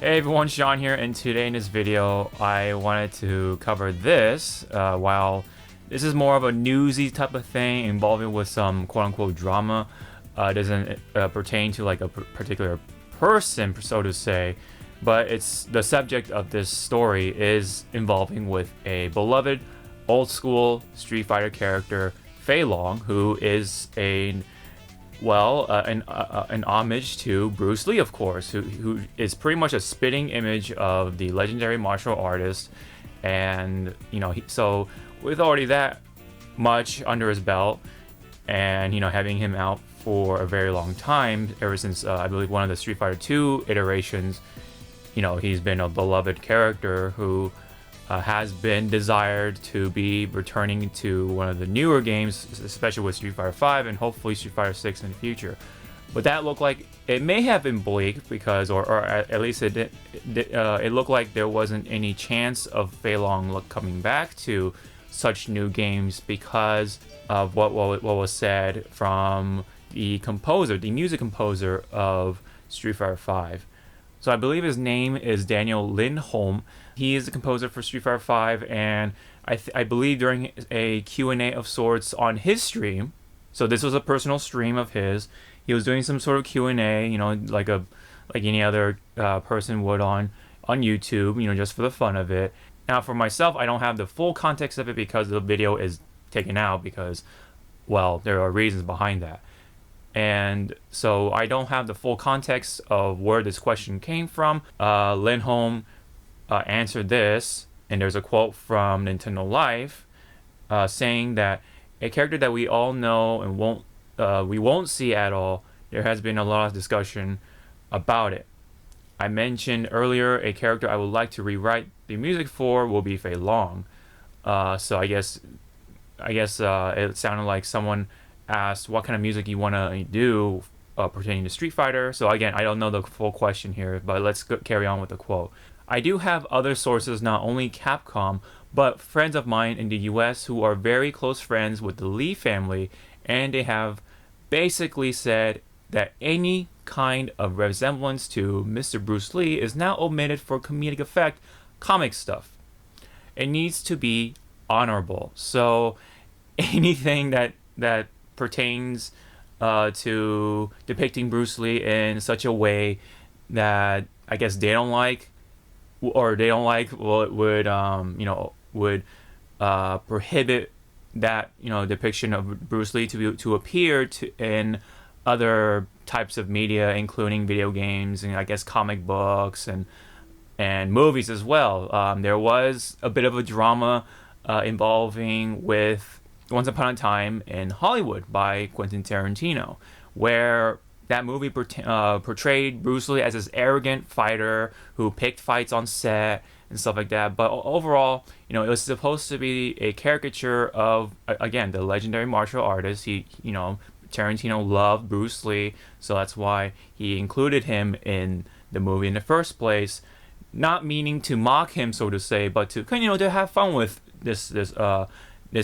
Hey everyone, Sean here, and today in this video I wanted to cover this. While this is more of a newsy type of thing involving with some quote-unquote drama, it doesn't pertain to like a particular person, so to say, but it's the subject of this story is involving with a beloved old school Street Fighter character, Fei Long, who is an homage to Bruce Lee, of course, who is pretty much a spitting image of the legendary martial artist. And so with already that much under his belt, and having him out for a very long time, ever since I believe one of the Street Fighter 2 iterations, he's been a beloved character who has been desired to be returning to one of the newer games, especially with Street Fighter 5 and hopefully Street Fighter 6 in the future. But that looked like it may have been bleak because, or at least it looked like there wasn't any chance of Fei Long coming back to such new games because of what was said from the music composer of Street Fighter 5. So I believe his name is Daniel Lindholm. He is the composer for Street Fighter 5, and I believe during a Q&A of sorts on his stream, so this was a personal stream of his, he was doing some sort of Q&A, like any other person would on YouTube, just for the fun of it. Now for myself, I don't have the full context of it because the video is taken out because, well, there are reasons behind that. And so I don't have the full context of where this question came from. Lindholm answered this, and there's a quote from Nintendo Life saying that a character that we all know and we won't see at all. There has been a lot of discussion about it. I mentioned earlier a character I would like to rewrite the music for will be Fei Long. So I guess it sounded like someone asked what kind of music you want to do pertaining to Street Fighter. So again, I don't know the full question here, but let's carry on with the quote. I do have other sources, not only Capcom, but friends of mine in the US who are very close friends with the Lee family, and they have basically said that any kind of resemblance to Mr. Bruce Lee is now omitted for comedic effect, comic stuff. It needs to be honorable. So anything that pertains to depicting Bruce Lee in such a way that I guess they don't like, or they don't like, well, it would prohibit that depiction of Bruce Lee to appear in other types of media, including video games and I guess comic books and movies as well. There was a bit of a drama involving with Once Upon a Time in Hollywood by Quentin Tarantino, where that movie portrayed Bruce Lee as this arrogant fighter who picked fights on set and stuff like that. But overall, it was supposed to be a caricature of, again, the legendary martial artist. Tarantino loved Bruce Lee, so that's why he included him in the movie in the first place. Not meaning to mock him, so to say, but to have fun with this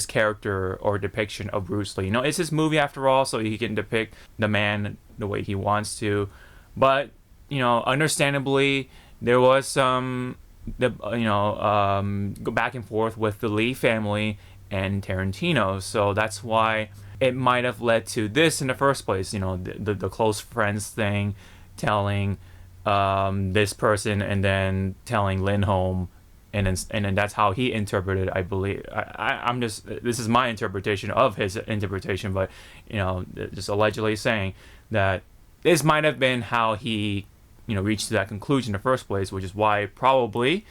character or depiction of Bruce Lee. It's his movie after all, so he can depict the man the way he wants to. But understandably, there was some go back and forth with the Lee family and Tarantino. So that's why it might have led to this in the first place. The close friends thing, telling this person and then telling Lindholm. And then that's how he interpreted, I believe. This is my interpretation of his interpretation, but just allegedly saying that this might have been how he reached that conclusion in the first place, which is why probably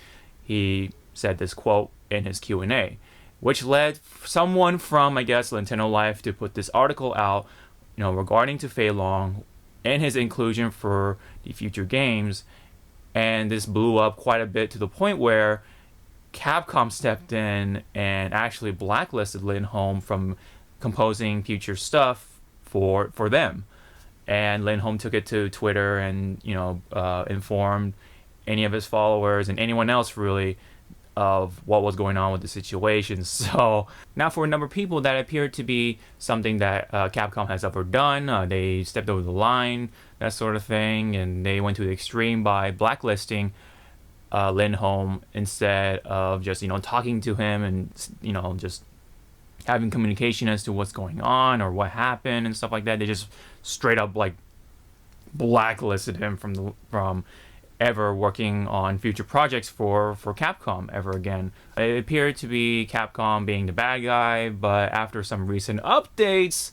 he said this quote in his Q&A, which led someone from, I guess, Nintendo Life to put this article out regarding to Fei Long and his inclusion for the future games. And this blew up quite a bit to the point where Capcom stepped in and actually blacklisted Lindholm from composing future stuff for them. And Lindholm took it to Twitter and informed any of his followers and anyone else really of what was going on with the situation. So now for a number of people, that appeared to be something that Capcom has overdone. They stepped over the line, that sort of thing, and they went to the extreme by blacklisting Lindholm instead of just talking to him and just having communication as to what's going on or what happened and stuff like that. They just straight up like blacklisted him from ever working on future projects for Capcom ever again. It appeared to be Capcom being the bad guy, but after some recent updates,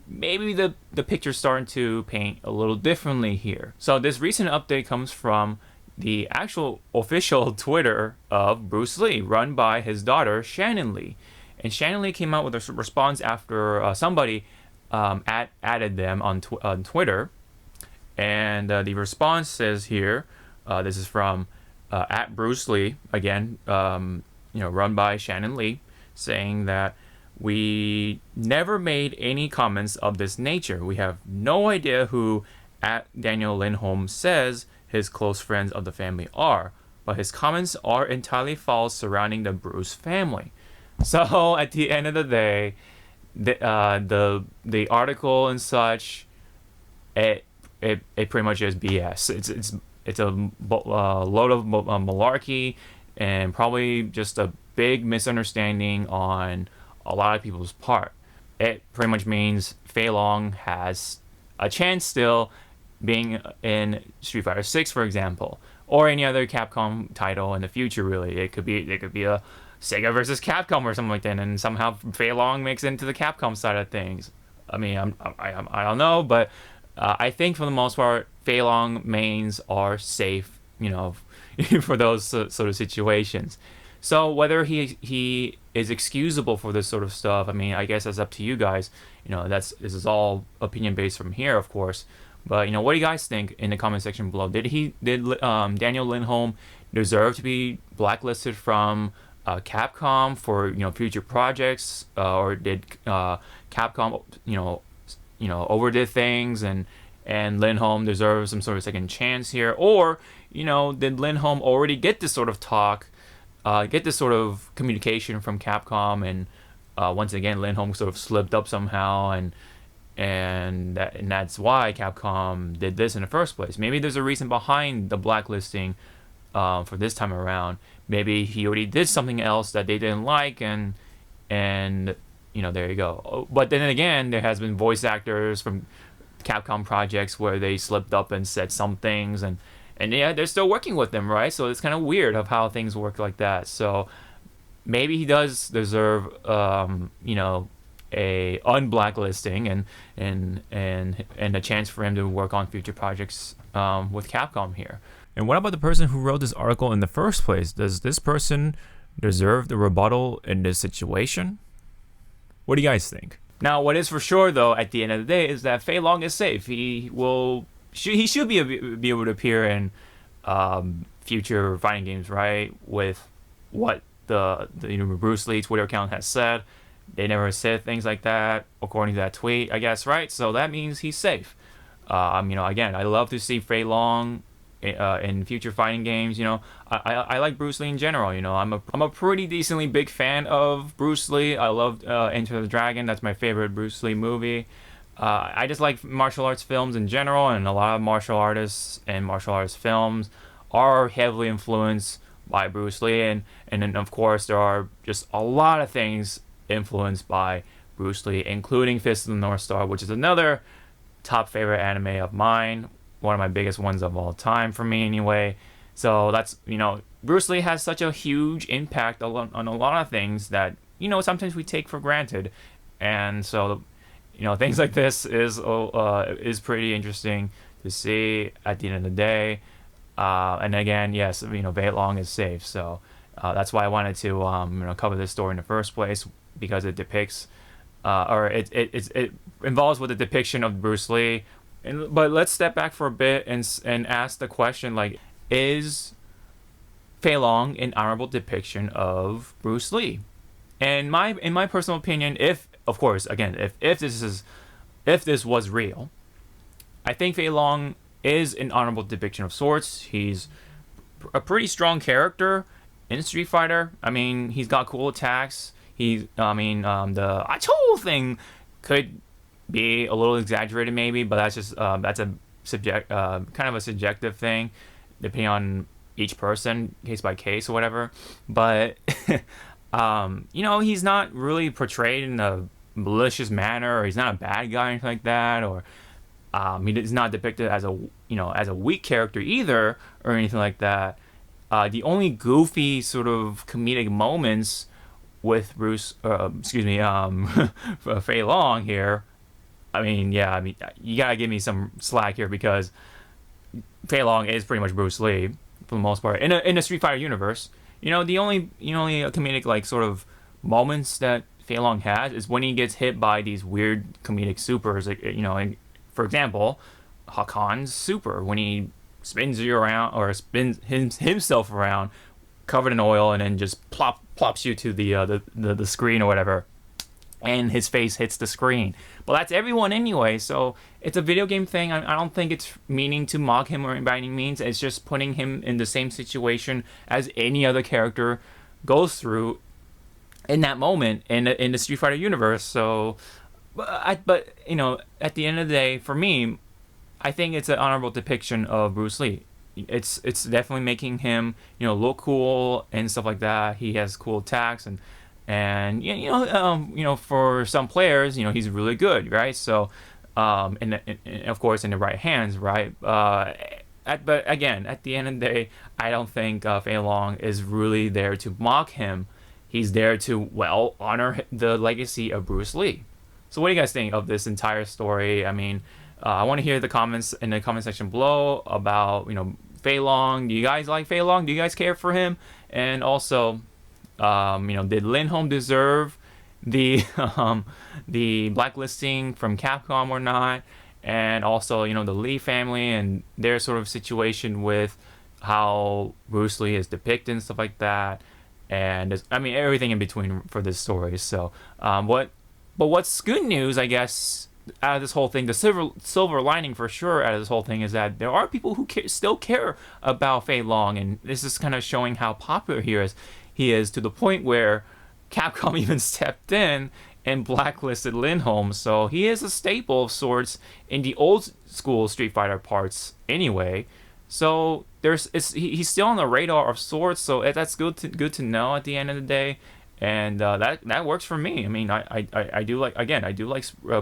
maybe the picture's starting to paint a little differently here. So this recent update comes from the actual official Twitter of Bruce Lee, run by his daughter, Shannon Lee. And Shannon Lee came out with a response after somebody added them on Twitter. And the response says here, this is from at Bruce Lee, again, run by Shannon Lee, saying that we never made any comments of this nature. We have no idea who at Daniel Lindholm says his close friends of the family are, but his comments are entirely false surrounding the Bruce family. So at the end of the day, the article and such, it pretty much is BS. It's a load of malarkey and probably just a big misunderstanding on a lot of people's part. It pretty much means Fei Long has a chance still being in Street Fighter 6, for example, or any other Capcom title in the future. Really, it could be a Sega versus Capcom or something like that, and somehow Fei Long makes it into the Capcom side of things. I mean, I don't know, but I think for the most part, Fei Long mains are safe, for those sort of situations. So whether he is excusable for this sort of stuff, I mean, I guess that's up to you guys. This is all opinion based from here, of course. But what do you guys think in the comment section below? Did Daniel Lindholm deserve to be blacklisted from Capcom for future projects, or did Capcom overdid things and Lindholm deserves some sort of second chance here? Or did Lindholm already get this sort of talk, get this sort of communication from Capcom, and once again Lindholm sort of slipped up somehow, and that's why Capcom did this in the first place? Maybe there's a reason behind the blacklisting for this time around. Maybe he already did something else that they didn't like, and there you go. But then again, there has been voice actors from Capcom projects where they slipped up and said some things, and yeah, they're still working with them, right? So it's kind of weird of how things work like that. So maybe he does deserve a unblacklisting and a chance for him to work on future projects with Capcom here. And what about the person who wrote this article in the first place? Does this person deserve the rebuttal in this situation? What do you guys think? Now, what is for sure, though, at the end of the day, is that Fei Long is safe. He should be able to appear in future fighting games, right? With what the Bruce Lee Twitter account has said. They never said things like that, according to that tweet, I guess, right? So that means he's safe. Again, I love to see Fei Long in future fighting games. I like Bruce Lee in general. I'm a pretty decently big fan of Bruce Lee. I love Enter the Dragon. That's my favorite Bruce Lee movie. I just like martial arts films in general, and a lot of martial artists and martial arts films are heavily influenced by Bruce Lee, and then of course there are just a lot of things influenced by Bruce Lee, including Fist of the North Star, which is another top favorite anime of mine. One of my biggest ones of all time for me anyway. So that's, Bruce Lee has such a huge impact on a lot of things that, sometimes we take for granted. And so, things like this is pretty interesting to see at the end of the day. And again, yes, Fei Long is safe. So that's why I wanted to, cover this story in the first place, because it depicts, it involves with the depiction of Bruce Lee. But let's step back for a bit and ask the question, like, is Fei Long an honorable depiction of Bruce Lee? And in my personal opinion, if this was real, I think Fei Long is an honorable depiction of sorts. He's a pretty strong character, in Street Fighter. I mean, he's got cool attacks. The Achou thing could be a little exaggerated maybe, but that's a kind of a subjective thing, depending on each person, case by case or whatever. But he's not really portrayed in a malicious manner, or he's not a bad guy or anything like that, or he's not depicted as a weak character either, or anything like that. The only goofy sort of comedic moments with Fei Long here. You gotta give me some slack here, because Fei Long is pretty much Bruce Lee for the most part in the Street Fighter universe. The only comedic like sort of moments that Fei Long has is when he gets hit by these weird comedic supers. Like, for example, Hakan's super, when he spins you around, or spins himself around covered in oil, and then just plops you to the screen or whatever, and his face hits the screen. But that's everyone anyway, so it's a video game thing. I don't think it's meaning to mock him or by any means. It's just putting him in the same situation as any other character goes through in that moment in the Street Fighter universe. So, at the end of the day, for me, I think it's an honorable depiction of Bruce Lee. It's definitely making him look cool and stuff like that. He has cool attacks, and for some players, he's really good, right? So, and of course in the right hands, right? But again, at the end of the day, I don't think Fei Long is really there to mock him. He's there to honor the legacy of Bruce Lee. So what do you guys think of this entire story? I mean, I want to hear the comments in the comment section below about Fei Long. Do you guys like Fei Long? Do you guys care for him? And also, did Lindholm deserve the the blacklisting from Capcom or not? And also, the Lee family and their sort of situation with how Bruce Lee is depicted and stuff like that. And everything in between for this story. So, what's good news, I guess, out of this whole thing, the silver lining for sure out of this whole thing, is that there are people who still care about Fei Long, and this is kind of showing how popular he is to the point where Capcom even stepped in and blacklisted Lindholm. So he is a staple of sorts in the old school Street Fighter parts anyway. So he's still on the radar of sorts. So that's good to know at the end of the day. And that works for me. I mean, I do like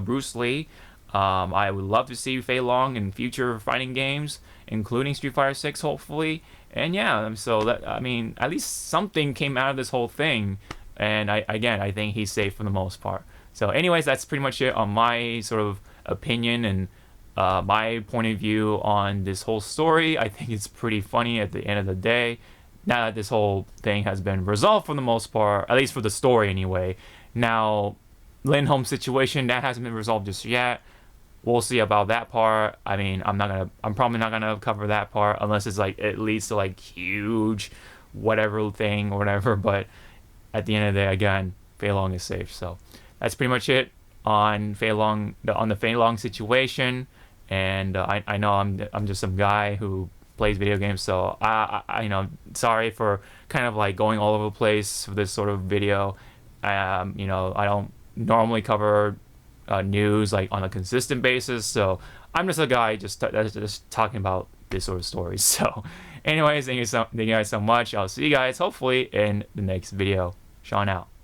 Bruce Lee. I would love to see Fei Long in future fighting games, including Street Fighter 6, hopefully. And yeah, so at least something came out of this whole thing. And I think he's safe for the most part. So anyways, that's pretty much it on my sort of opinion and my point of view on this whole story. I think it's pretty funny at the end of the day. Now that this whole thing has been resolved for the most part, at least for the story anyway. Now, Lindholm's situation, that hasn't been resolved just yet. We'll see about that part. I mean, I'm probably not gonna cover that part unless it's like it leads to like huge whatever thing or whatever. But at the end of the day, again, Fei Long is safe. So that's pretty much it on the Fei Long situation. And I know I'm just some guy who plays video games, so I sorry for kind of like going all over the place for this sort of video. I don't normally cover news like on a consistent basis, so I'm just a guy just talking about this sort of stories. So anyways, thank you guys so much. I'll see you guys hopefully in the next video. Sean out.